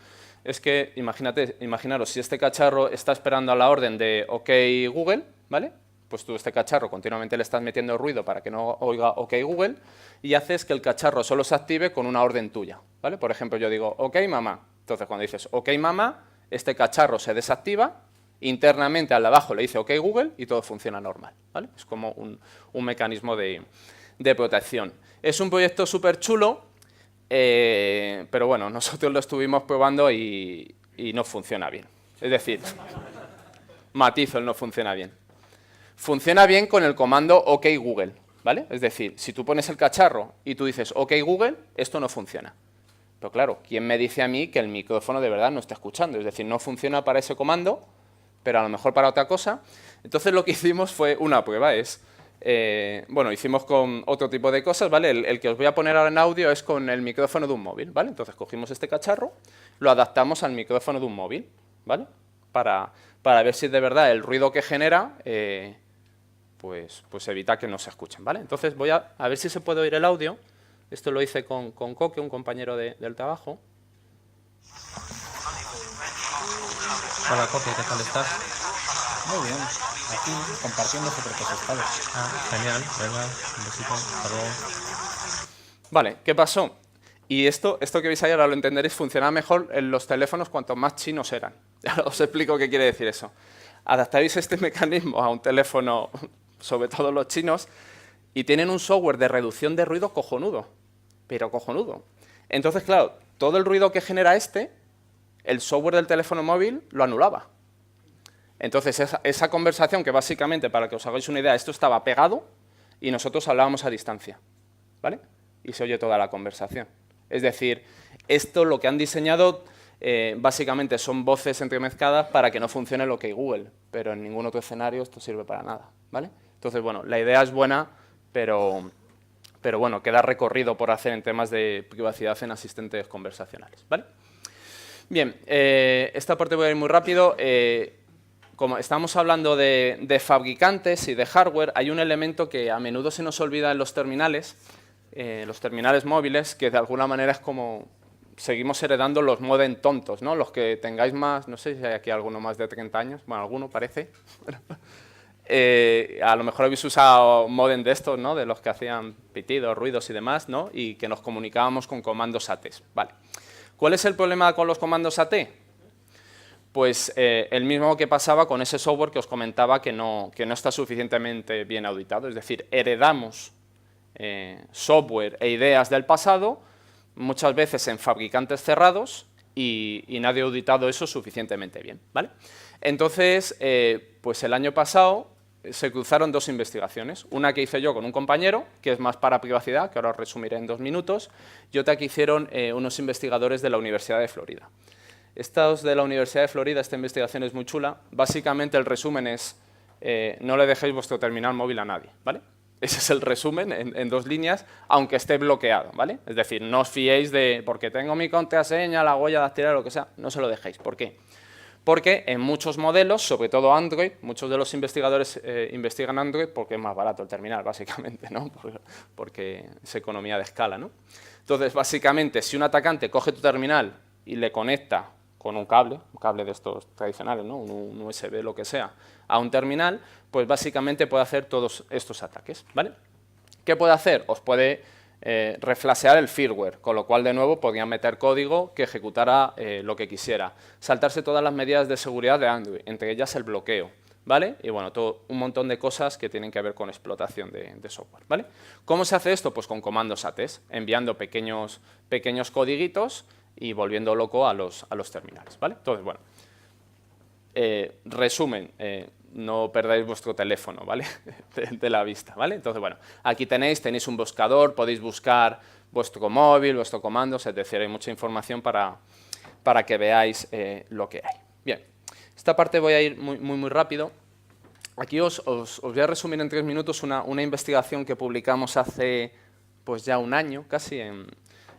es que, imaginaros, si este cacharro está esperando a la orden de OK Google, ¿vale? Pues tú este cacharro continuamente le estás metiendo ruido para que no oiga OK Google y haces que el cacharro solo se active con una orden tuya, ¿vale? Por ejemplo, yo digo OK mamá. Entonces, cuando dices OK mamá, este cacharro se desactiva, internamente al de abajo le dice OK Google y todo funciona normal, ¿vale? Es como un mecanismo de protección. Es un proyecto súper chulo, pero bueno, nosotros lo estuvimos probando y no funciona bien. Es decir, matizo, no funciona bien. Funciona bien con el comando OK Google, ¿vale? Es decir, si tú pones el cacharro y tú dices OK Google, esto no funciona. Pero claro, ¿quién me dice a mí que el micrófono de verdad no está escuchando? Es decir, no funciona para ese comando, pero a lo mejor para otra cosa. Entonces lo que hicimos fue una prueba, hicimos con otro tipo de cosas, ¿vale? El que os voy a poner ahora en audio es con el micrófono de un móvil, ¿vale? Entonces cogimos este cacharro, lo adaptamos al micrófono de un móvil, ¿vale? Para ver si de verdad el ruido que genera, pues evita que no se escuchen, ¿vale? Entonces voy a ver si se puede oír el audio, Esto lo hice con Coque, un compañero del trabajo.
Hola, Coque, ¿qué tal estás?
Muy bien, aquí compartiendo sobre tus estados.
Genial, venga, un besito, hasta luego.
Vale, ¿qué pasó? Y esto que veis ahí ahora lo entenderéis, funcionaba mejor en los teléfonos cuanto más chinos eran. Ahora os explico qué quiere decir eso. Adaptáis este mecanismo a un teléfono, sobre todo los chinos, y tienen un software de reducción de ruido cojonudo, pero cojonudo. Entonces, claro, todo el ruido que genera el software del teléfono móvil lo anulaba. Entonces, esa conversación, que básicamente, para que os hagáis una idea, esto estaba pegado y nosotros hablábamos a distancia, ¿vale? Y se oye toda la conversación. Es decir, esto lo que han diseñado básicamente son voces entremezcladas para que no funcione lo que hay Google, pero en ningún otro escenario esto sirve para nada, ¿vale? Entonces, bueno, la idea es buena, pero bueno, queda recorrido por hacer en temas de privacidad en asistentes conversacionales, ¿vale? Bien, esta parte voy a ir muy rápido. Como estamos hablando de fabricantes y de hardware, hay un elemento que a menudo se nos olvida en los terminales móviles, que de alguna manera es como seguimos heredando los modem tontos, ¿no? Los que tengáis más, no sé si hay aquí alguno más de 30 años, bueno, alguno parece. A lo mejor habéis usado modem de estos, ¿no? De los que hacían pitidos, ruidos y demás, ¿no? Y que nos comunicábamos con comandos AT. Vale. ¿Cuál es el problema con los comandos AT? Pues el mismo que pasaba con ese software que os comentaba que no está suficientemente bien auditado. Es decir, heredamos software e ideas del pasado, muchas veces en fabricantes cerrados, y nadie ha auditado eso suficientemente bien, ¿vale? Entonces, pues el año pasado se cruzaron dos investigaciones. Una que hice yo con un compañero, que es más para privacidad, que ahora os resumiré en 2 minutos, y otra que hicieron unos investigadores de la Universidad de Florida. Estos de la Universidad de Florida, esta investigación es muy chula. Básicamente el resumen es, no le dejéis vuestro terminal móvil a nadie, ¿vale? Ese es el resumen en 2 líneas, aunque esté bloqueado, ¿vale? Es decir, no os fiéis de, porque tengo mi contraseña, la huella dactilar, lo que sea, no se lo dejéis. ¿Por qué? Porque en muchos modelos, sobre todo Android, muchos de los investigadores investigan Android porque es más barato el terminal, básicamente, ¿no? Porque es economía de escala, ¿no? Entonces, básicamente, si un atacante coge tu terminal y le conecta con un cable de estos tradicionales, ¿no? Un USB, lo que sea, a un terminal, pues básicamente puede hacer todos estos ataques, ¿vale? ¿Qué puede hacer? Os puede reflashear el firmware, con lo cual, de nuevo, podría meter código que ejecutara lo que quisiera. Saltarse todas las medidas de seguridad de Android, entre ellas el bloqueo, ¿vale? Y bueno, un montón de cosas que tienen que ver con explotación de software, ¿vale? ¿Cómo se hace esto? Pues con comandos AT, enviando pequeños codiguitos y volviendo loco a los terminales, ¿vale? Entonces, bueno, resumen, no perdáis vuestro teléfono, ¿vale? de la vista, ¿vale? Entonces, bueno, aquí tenéis un buscador, podéis buscar vuestro móvil, vuestro comando, es decir, hay mucha información para que veáis lo que hay. Bien, esta parte voy a ir muy rápido. Aquí os voy a resumir en 3 minutos una investigación que publicamos hace pues ya un año, casi, en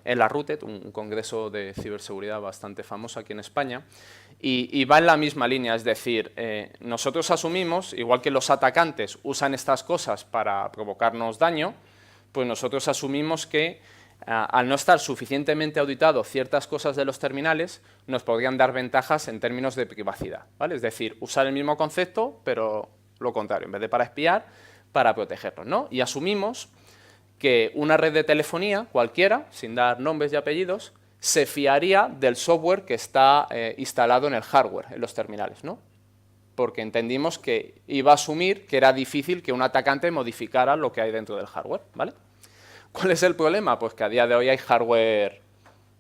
la RUTED, un congreso de ciberseguridad bastante famoso aquí en España, y va en la misma línea, es decir, nosotros asumimos, igual que los atacantes usan estas cosas para provocarnos daño, pues nosotros asumimos que al no estar suficientemente auditado ciertas cosas de los terminales, nos podrían dar ventajas en términos de privacidad, ¿vale? Es decir, usar el mismo concepto, pero lo contrario, en vez de para espiar, para protegernos, ¿no? Y asumimos que una red de telefonía cualquiera, sin dar nombres y apellidos, se fiaría del software que está instalado en el hardware, en los terminales, ¿no? Porque entendimos que iba a asumir que era difícil que un atacante modificara lo que hay dentro del hardware, ¿vale? ¿Cuál es el problema? Pues que a día de hoy hay hardware,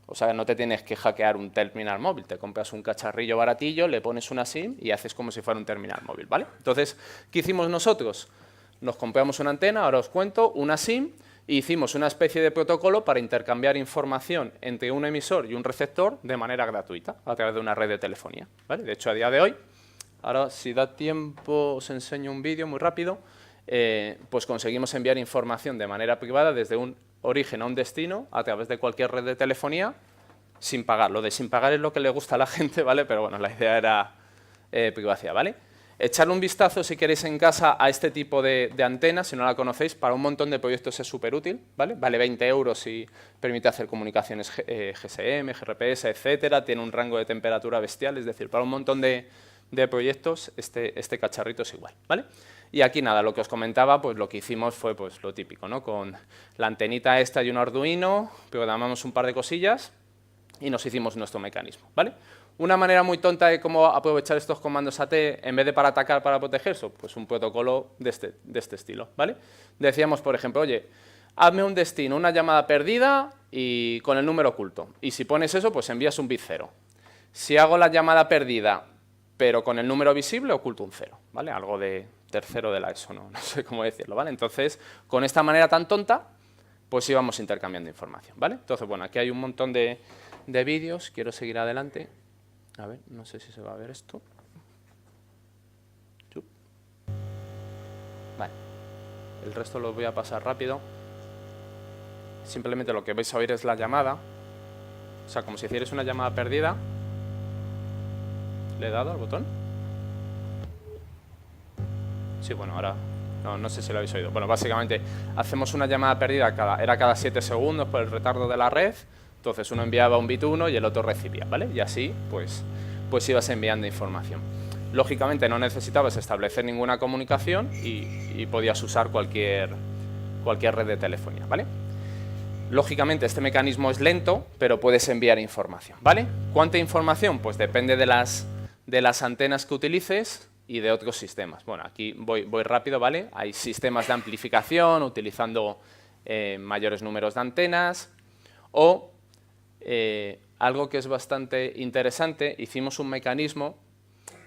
o sea, no te tienes que hackear un terminal móvil, te compras un cacharrillo baratillo, le pones una SIM y haces como si fuera un terminal móvil, ¿vale? Entonces, ¿qué hicimos nosotros? Nos compramos una antena, ahora os cuento, una SIM, e hicimos una especie de protocolo para intercambiar información entre un emisor y un receptor de manera gratuita, a través de una red de telefonía, ¿vale? De hecho, a día de hoy, ahora si da tiempo os enseño un vídeo muy rápido, pues conseguimos enviar información de manera privada desde un origen a un destino a través de cualquier red de telefonía sin pagar. Lo de sin pagar es lo que le gusta a la gente, ¿vale? Pero bueno, la idea era privacidad, ¿vale? Echarle un vistazo, si queréis, en casa a este tipo de antena, si no la conocéis, para un montón de proyectos es súper útil, ¿vale? Vale 20 euros y permite hacer comunicaciones GSM, GRPS, etcétera, tiene un rango de temperatura bestial, es decir, para un montón de proyectos este cacharrito es igual, ¿vale? Y aquí nada, lo que os comentaba, pues lo que hicimos fue pues lo típico, ¿no? Con la antenita esta y un Arduino, programamos un par de cosillas y nos hicimos nuestro mecanismo, ¿vale? Una manera muy tonta de cómo aprovechar estos comandos AT, en vez de para atacar, para protegerse, pues un protocolo de este estilo, ¿vale? Decíamos, por ejemplo, oye, hazme un destino, una llamada perdida y con el número oculto. Y si pones eso, pues envías un bit 0. Si hago la llamada perdida, pero con el número visible, oculto un 0, ¿vale? Algo de tercero de la ESO, no sé cómo decirlo, ¿vale? Entonces, con esta manera tan tonta, pues íbamos intercambiando información, ¿vale? Entonces, bueno, aquí hay un montón de vídeos, quiero seguir adelante. A ver, no sé si se va a ver esto. Vale. El resto lo voy a pasar rápido. Simplemente lo que vais a oír es la llamada. O sea, como si hicierais una llamada perdida. ¿Le he dado al botón? Sí, bueno, ahora... No sé si lo habéis oído. Bueno, básicamente hacemos una llamada perdida, era cada 7 segundos por el retardo de la red. Entonces uno enviaba un bit 1 y el otro recibía, ¿vale? Y así, pues ibas enviando información. Lógicamente no necesitabas establecer ninguna comunicación y podías usar cualquier red de telefonía, ¿vale? Lógicamente este mecanismo es lento, pero puedes enviar información, ¿vale? ¿Cuánta información? Pues depende de las antenas que utilices y de otros sistemas. Bueno, aquí voy rápido, ¿vale? Hay sistemas de amplificación utilizando mayores números de antenas o algo que es bastante interesante, hicimos un mecanismo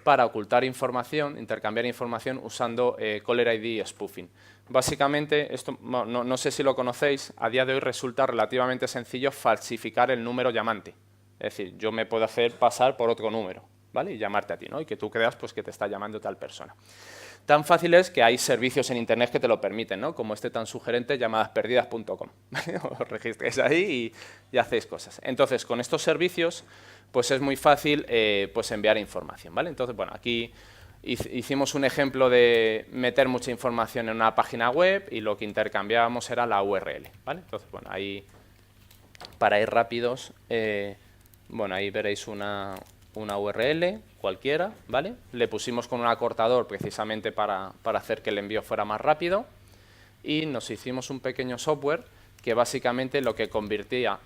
para ocultar información, intercambiar información usando Caller ID spoofing. Básicamente, esto no sé si lo conocéis, a día de hoy resulta relativamente sencillo falsificar el número llamante. Es decir, yo me puedo hacer pasar por otro número, ¿vale? Y llamarte a ti, ¿no? Y que tú creas pues, que te está llamando tal persona. Tan fácil es que hay servicios en Internet que te lo permiten, ¿no? Como este tan sugerente, llamadasperdidas.com. Os registréis ahí y hacéis cosas. Entonces, con estos servicios, pues es muy fácil pues enviar información, ¿vale? Entonces, bueno, aquí hicimos un ejemplo de meter mucha información en una página web y lo que intercambiábamos era la URL, ¿vale? Entonces, bueno, ahí, para ir rápidos, bueno, ahí veréis una URL cualquiera, ¿vale? Le pusimos con un acortador precisamente para hacer que el envío fuera más rápido y nos hicimos un pequeño software que básicamente lo que convertía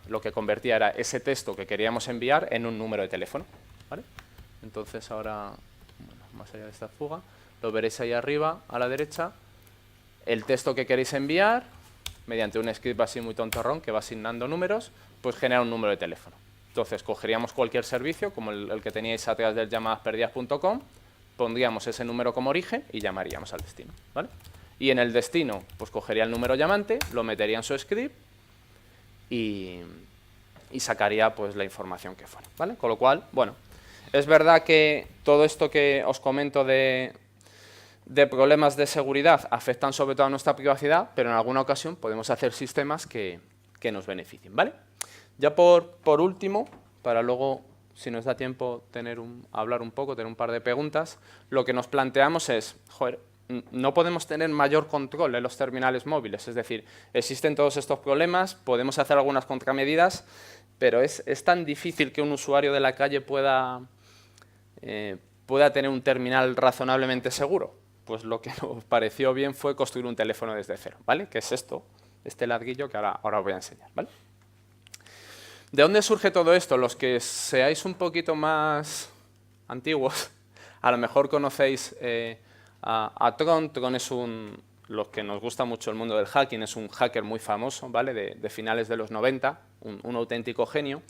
era ese texto que queríamos enviar en un número de teléfono, ¿vale? Entonces ahora, bueno, más allá de esta fuga, lo veréis ahí arriba a la derecha, el texto que queréis enviar, mediante un script así muy tontorrón que va asignando números, pues genera un número de teléfono. Entonces, cogeríamos cualquier servicio, como el que teníais atrás del llamadasperdidas.com, pondríamos ese número como origen y llamaríamos al destino, ¿vale? Y en el destino, pues cogería el número llamante, lo metería en su script y sacaría pues, la información que fuera, ¿vale? Con lo cual, bueno, es verdad que todo esto que os comento de problemas de seguridad afectan sobre todo a nuestra privacidad, pero en alguna ocasión podemos hacer sistemas que nos beneficien, ¿vale? Ya por último, para luego, si nos da tiempo, hablar un poco, tener un par de preguntas, lo que nos planteamos es, joder, no podemos tener mayor control en los terminales móviles, es decir, existen todos estos problemas, podemos hacer algunas contramedidas, pero es tan difícil que un usuario de la calle pueda tener un terminal razonablemente seguro. Pues lo que nos pareció bien fue construir un teléfono desde cero, ¿vale? Que es este ladrillo que ahora os voy a enseñar, ¿vale? ¿De dónde surge todo esto? Los que seáis un poquito más antiguos, a lo mejor conocéis a Tron. Tron es los que nos gusta mucho el mundo del hacking, es un hacker muy famoso, ¿vale? de finales de los 90, un auténtico genio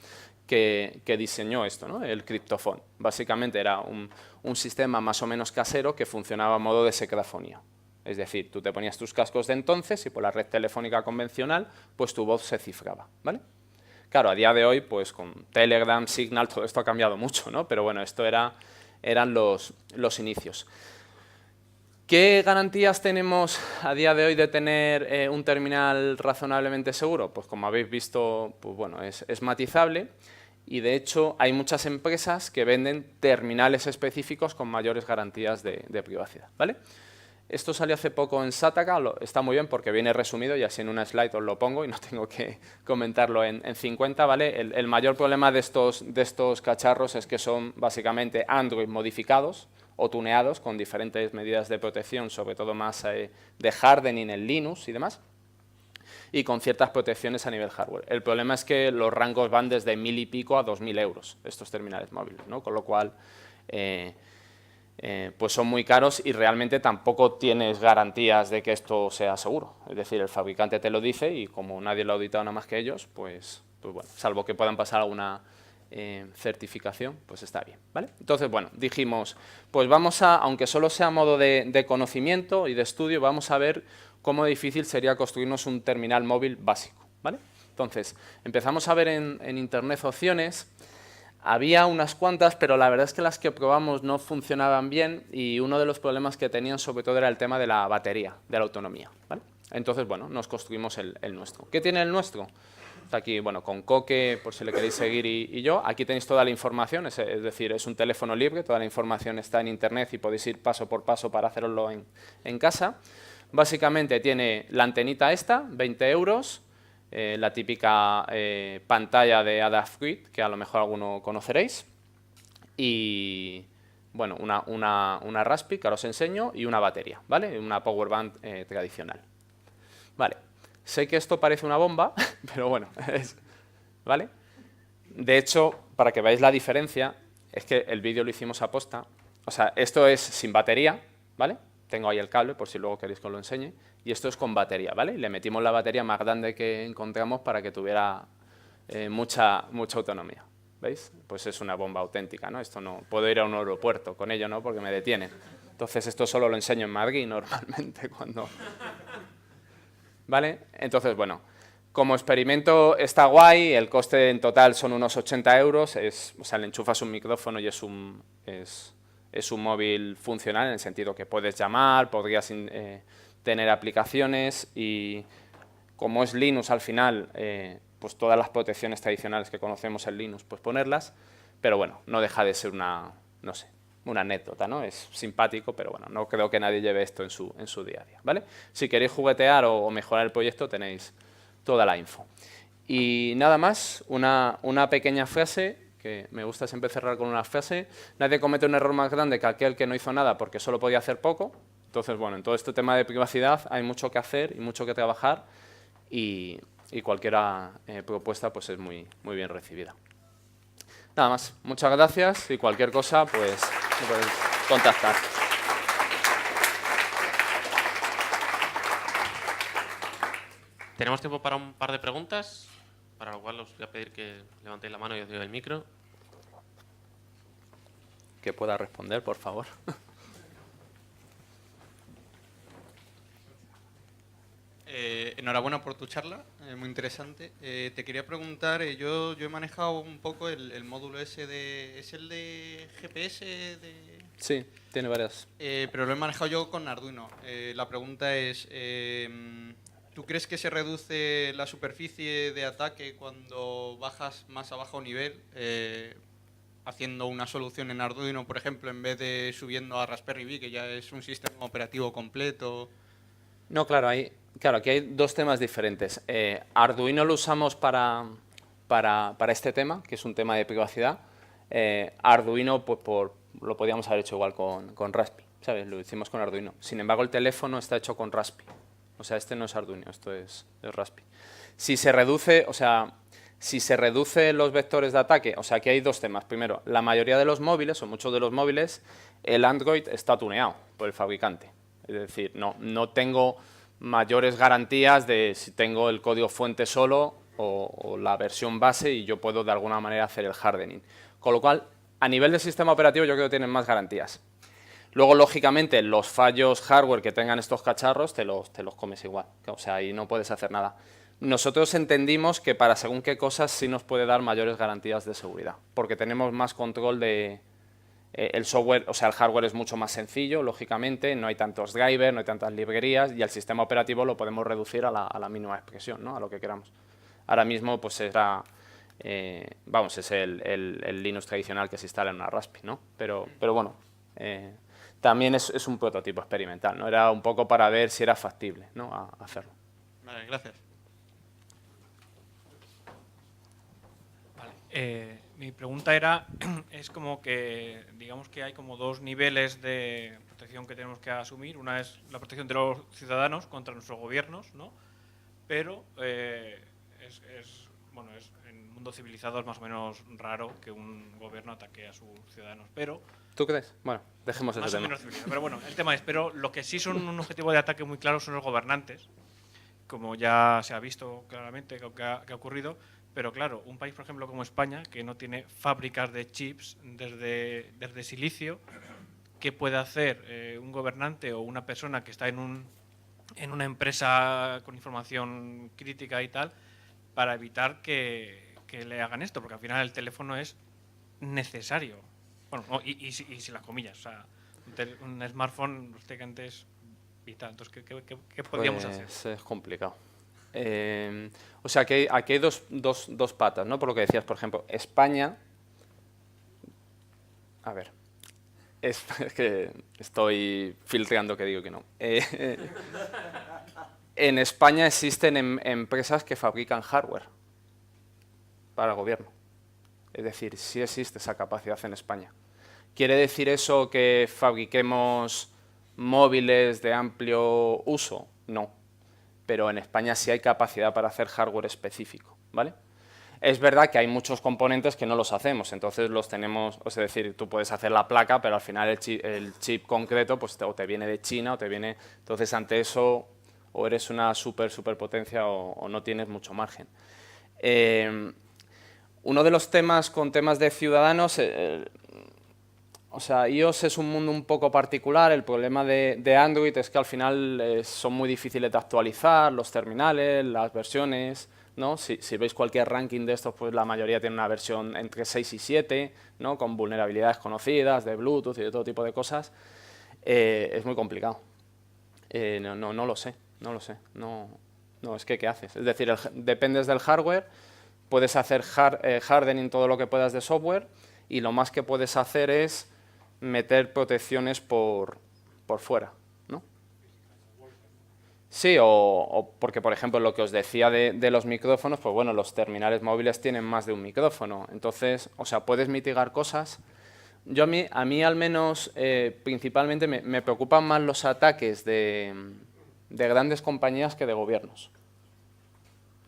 que diseñó esto, ¿no? El criptofón. Básicamente era un sistema más o menos casero que funcionaba a modo de secrefonía. Es decir, tú te ponías tus cascos de entonces y por la red telefónica convencional, pues tu voz se cifraba, ¿vale? Claro, a día de hoy, pues con Telegram, Signal, todo esto ha cambiado mucho, ¿no? Pero bueno, esto eran los inicios. ¿Qué garantías tenemos a día de hoy de tener un terminal razonablemente seguro? Pues como habéis visto, pues bueno, es matizable y de hecho hay muchas empresas que venden terminales específicos con mayores garantías de privacidad, ¿vale? Esto salió hace poco en Sataka, está muy bien porque viene resumido y así en una slide os lo pongo y no tengo que comentarlo en 50, ¿vale? El mayor problema de estos cacharros es que son básicamente Android modificados o tuneados con diferentes medidas de protección, sobre todo más de hardening en Linux y demás, y con ciertas protecciones a nivel hardware. El problema es que los rangos van desde 1.000 y pico a 2.000 euros, estos terminales móviles, ¿no? Con lo cual pues son muy caros y realmente tampoco tienes garantías de que esto sea seguro. Es decir, el fabricante te lo dice y como nadie lo ha auditado nada más que ellos, pues bueno, salvo que puedan pasar alguna certificación, pues está bien, ¿vale? Entonces, bueno, dijimos, pues vamos a, aunque solo sea a modo de conocimiento y de estudio, vamos a ver cómo difícil sería construirnos un terminal móvil básico, ¿vale? Entonces, empezamos a ver en Internet opciones. Había unas cuantas, pero la verdad es que las que probamos no funcionaban bien y uno de los problemas que tenían sobre todo era el tema de la batería, de la autonomía, ¿vale? Entonces, bueno, nos construimos el nuestro. ¿Qué tiene el nuestro? Está aquí, bueno, con Coque, por si le queréis seguir, y yo. Aquí tenéis toda la información, es decir, es un teléfono libre, toda la información está en Internet y podéis ir paso por paso para hacerlo en casa. Básicamente tiene la antenita esta, 20 euros, la típica pantalla de Adafruit, que a lo mejor alguno conoceréis, y bueno, una Raspi, que ahora os enseño, y una batería, ¿vale? Una power bank tradicional. Vale, sé que esto parece una bomba, pero bueno, ¿vale? De hecho, para que veáis la diferencia, es que el vídeo lo hicimos a posta. O sea, esto es sin batería, ¿vale? Tengo ahí el cable, por si luego queréis que os lo enseñe. Y esto es con batería, ¿vale? Y le metimos la batería más grande que encontramos para que tuviera mucha autonomía. ¿Veis? Pues es una bomba auténtica, ¿no? Esto no puedo ir a un aeropuerto con ello, ¿no? Porque me detienen. Entonces esto solo lo enseño en Madrid normalmente cuando... ¿Vale? Entonces, bueno, como experimento está guay, el coste en total son unos 80 euros, o sea, le enchufas un micrófono y es un móvil funcional en el sentido que puedes llamar, podrías tener aplicaciones y como es Linux al final, pues todas las protecciones tradicionales que conocemos en Linux, pues ponerlas, pero bueno, no deja de ser una, no sé, una anécdota, ¿no? Es simpático, pero bueno, no creo que nadie lleve esto en su día a día, ¿vale? Si queréis juguetear o mejorar el proyecto tenéis toda la info. Y nada más, una pequeña frase, que me gusta siempre cerrar con una frase: nadie comete un error más grande que aquel que no hizo nada porque solo podía hacer poco. Entonces, bueno, en todo este tema de privacidad hay mucho que hacer y mucho que trabajar y cualquier propuesta pues es muy bien recibida. Nada más, muchas gracias y cualquier cosa pues me podéis contactar.
Tenemos tiempo para un par de preguntas, para lo cual os voy a pedir que levantéis la mano y os doy el micro.
Que pueda responder, por favor.
Enhorabuena por tu charla, muy interesante. Te quería preguntar, yo he manejado un poco el módulo ese de... ¿Es el de GPS?
Sí, tiene varias.
Pero lo he manejado yo con Arduino. La pregunta es, ¿tú crees que se reduce la superficie de ataque cuando bajas más a bajo nivel, haciendo una solución en Arduino, por ejemplo, en vez de subiendo a Raspberry Pi, que ya es un sistema operativo completo?
No, claro, aquí hay dos temas diferentes. Arduino lo usamos para este tema, que es un tema de privacidad. Arduino pues, lo podíamos haber hecho igual con Raspi, ¿sabes? Lo hicimos con Arduino. Sin embargo, el teléfono está hecho con Raspi. O sea, este no es Arduino, esto es Raspi. Si se reduce, los vectores de ataque, o sea, aquí hay dos temas. Primero, la mayoría de los móviles, o muchos de los móviles, el Android está tuneado por el fabricante. Es decir, no tengo mayores garantías de si tengo el código fuente solo o la versión base y yo puedo de alguna manera hacer el hardening. Con lo cual, a nivel de sistema operativo yo creo que tienen más garantías. Luego, lógicamente, los fallos hardware que tengan estos cacharros te los comes igual. O sea, ahí no puedes hacer nada. Nosotros entendimos que para según qué cosas sí nos puede dar mayores garantías de seguridad, porque tenemos más control de... el software, o sea, el hardware es mucho más sencillo, lógicamente, no hay tantos drivers, no hay tantas librerías y el sistema operativo lo podemos reducir a la mínima expresión, ¿no? A lo que queramos. Ahora mismo pues será Vamos, es el Linux tradicional que se instala en una Raspi, ¿no? Pero bueno, también es un prototipo experimental, ¿no? Era un poco para ver si era factible, ¿no? Hacerlo.
Vale, gracias.
Vale. Mi pregunta era, es como que, digamos que hay como dos niveles de protección que tenemos que asumir. Una es la protección de los ciudadanos contra nuestros gobiernos, ¿no? Pero bueno, en un mundo civilizado es más o menos raro que un gobierno ataque a sus ciudadanos, pero...
¿Tú crees? Bueno, dejemos ese
Más o
tema.
menos civilizado. Pero bueno, el tema es, pero lo que sí son un objetivo de ataque muy claro son los gobernantes, como ya se ha visto claramente que ha ocurrido. Pero claro, un país, por ejemplo, como España, que no tiene fábricas de chips desde silicio, ¿qué puede hacer un gobernante o una persona que está en una empresa con información crítica y tal para evitar que le hagan esto? Porque al final el teléfono es necesario. Bueno, no, y sin las comillas. O sea, un smartphone prácticamente es vital. Entonces, ¿qué podríamos hacer?
Es complicado. O sea, que aquí hay dos patas, ¿no? Por lo que decías, por ejemplo, España... A ver, es que estoy filtrando que digo que no. En España existen empresas que fabrican hardware para el gobierno. Es decir, sí existe esa capacidad en España. ¿Quiere decir eso que fabriquemos móviles de amplio uso? No. Pero en España sí hay capacidad para hacer hardware específico, ¿vale? Es verdad que hay muchos componentes que no los hacemos, entonces los tenemos, es decir, tú puedes hacer la placa, pero al final el chip concreto pues o te viene de China o te viene... Entonces, ante eso, o eres una superpotencia o no tienes mucho margen. Uno de los temas con temas de ciudadanos... O sea, iOS es un mundo un poco particular. El problema de Android es que al final son muy difíciles de actualizar, los terminales, las versiones, ¿no? Si veis cualquier ranking de estos, pues la mayoría tiene una versión entre 6 y 7, ¿no? Con vulnerabilidades conocidas, de Bluetooth y de todo tipo de cosas. Es muy complicado. No lo sé. No, es que ¿qué haces? Es decir, dependes del hardware, puedes hacer hardening todo lo que puedas de software y lo más que puedes hacer es meter protecciones por fuera, ¿no? Sí, o porque, por ejemplo, lo que os decía de los micrófonos, pues bueno, los terminales móviles tienen más de un micrófono. Entonces, o sea, puedes mitigar cosas. A mí al menos, principalmente me preocupan más los ataques de grandes compañías que de gobiernos.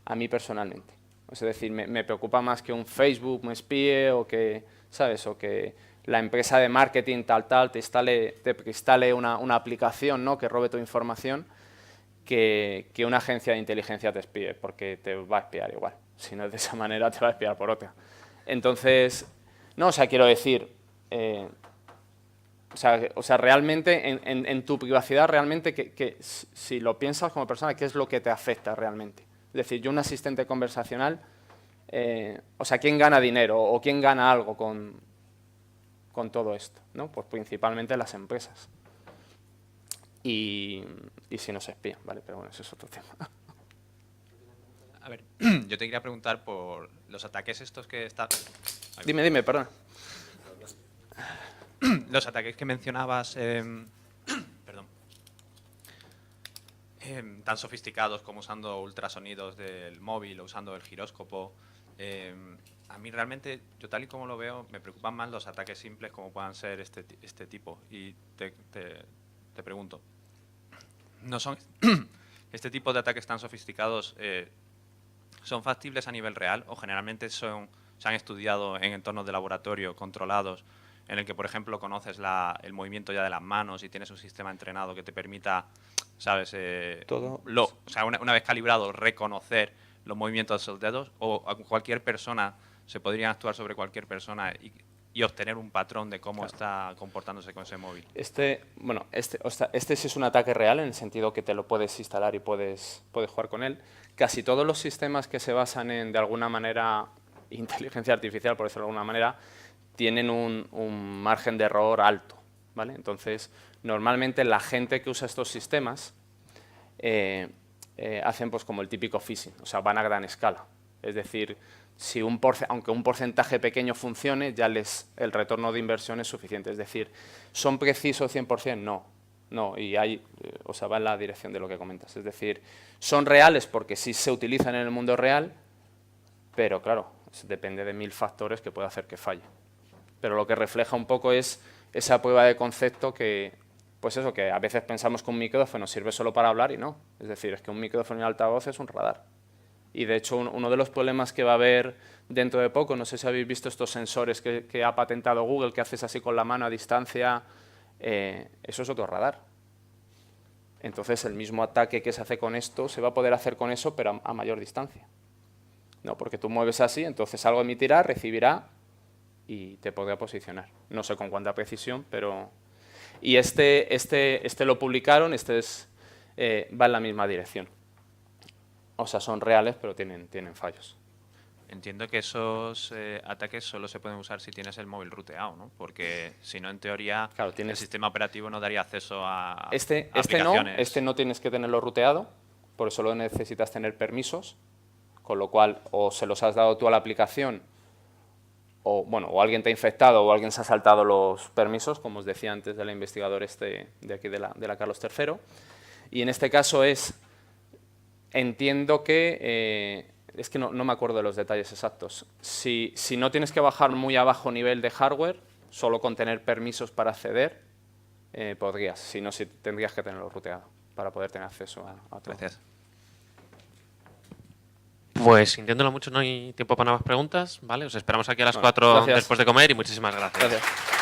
A mí personalmente. Es decir, me preocupa más que un Facebook me espíe o que, ¿sabes? O que la empresa de marketing te instale una aplicación, ¿no? Que robe tu información, que una agencia de inteligencia te espíe, porque te va a espiar igual. Si no es de esa manera, te va a espiar por otra. Entonces, no, o sea, quiero decir, o sea, realmente en tu privacidad, realmente, si lo piensas como persona, ¿qué es lo que te afecta realmente? Es decir, yo un asistente conversacional, o sea, ¿quién gana dinero o quién gana algo con todo esto? ¿No? Pues principalmente las empresas. Y si no se espían, ¿vale? Pero bueno, ese es otro tema.
A ver, yo te quería preguntar por los ataques estos que están...
Dime, perdón.
Los ataques que mencionabas, perdón, tan sofisticados como usando ultrasonidos del móvil o usando el giróscopo. A mí realmente, yo tal y como lo veo, me preocupan más los ataques simples como puedan ser este tipo. Y te pregunto, ¿no son este tipo de ataques tan sofisticados son factibles a nivel real o generalmente se han estudiado en entornos de laboratorio controlados en el que, por ejemplo, conoces el movimiento ya de las manos y tienes un sistema entrenado que te permita, ¿sabes?
Todo.
O sea, una vez calibrado, reconocer los movimientos de esos dedos, o a cualquier persona, se podrían actuar sobre cualquier persona y obtener un patrón de cómo está comportándose con ese móvil.
Este sí es un ataque real en el sentido que te lo puedes instalar y puedes jugar con él. Casi todos los sistemas que se basan en, de alguna manera, inteligencia artificial, por decirlo de alguna manera, tienen un margen de error alto, ¿vale? Entonces, normalmente la gente que usa estos sistemas hacen pues como el típico phishing, o sea, van a gran escala. Es decir, Si aunque un porcentaje pequeño funcione, ya el retorno de inversión es suficiente. Es decir, ¿son precisos 100%? No, y va en la dirección de lo que comentas. Es decir, son reales porque sí se utilizan en el mundo real, pero claro, depende de 1000 factores que puede hacer que falle. Pero lo que refleja un poco es esa prueba de concepto que, pues eso, que a veces pensamos que un micrófono sirve solo para hablar y no. Es decir, es que un micrófono y un altavoz es un radar. Y de hecho, uno de los problemas que va a haber dentro de poco, no sé si habéis visto estos sensores que ha patentado Google, que haces así con la mano a distancia, eso es otro radar. Entonces, el mismo ataque que se hace con esto, se va a poder hacer con eso, pero a mayor distancia. No, porque tú mueves así, entonces algo emitirá, recibirá y te podrá posicionar. No sé con cuánta precisión, pero... Y este lo publicaron, va en la misma dirección. O sea, son reales, pero tienen fallos.
Entiendo que esos ataques solo se pueden usar si tienes el móvil ruteado, ¿no? Porque si no, en teoría,
Claro,
el sistema operativo no daría acceso a
Este no tienes que tenerlo ruteado, por eso lo necesitas tener permisos, con lo cual o se los has dado tú a la aplicación, o alguien te ha infectado o alguien se ha saltado los permisos, como os decía antes del investigador de aquí de la Carlos III. Y en este caso entiendo que, es que no me acuerdo de los detalles exactos, si no tienes que bajar muy a bajo nivel de hardware, solo con tener permisos para acceder, podrías, si no, tendrías que tenerlo ruteado para poder tener acceso a todo.
Gracias.
Pues sintiéndolo mucho, no hay tiempo para más preguntas, ¿vale? Os esperamos aquí a las 4
gracias.
después de comer y muchísimas gracias.
Gracias.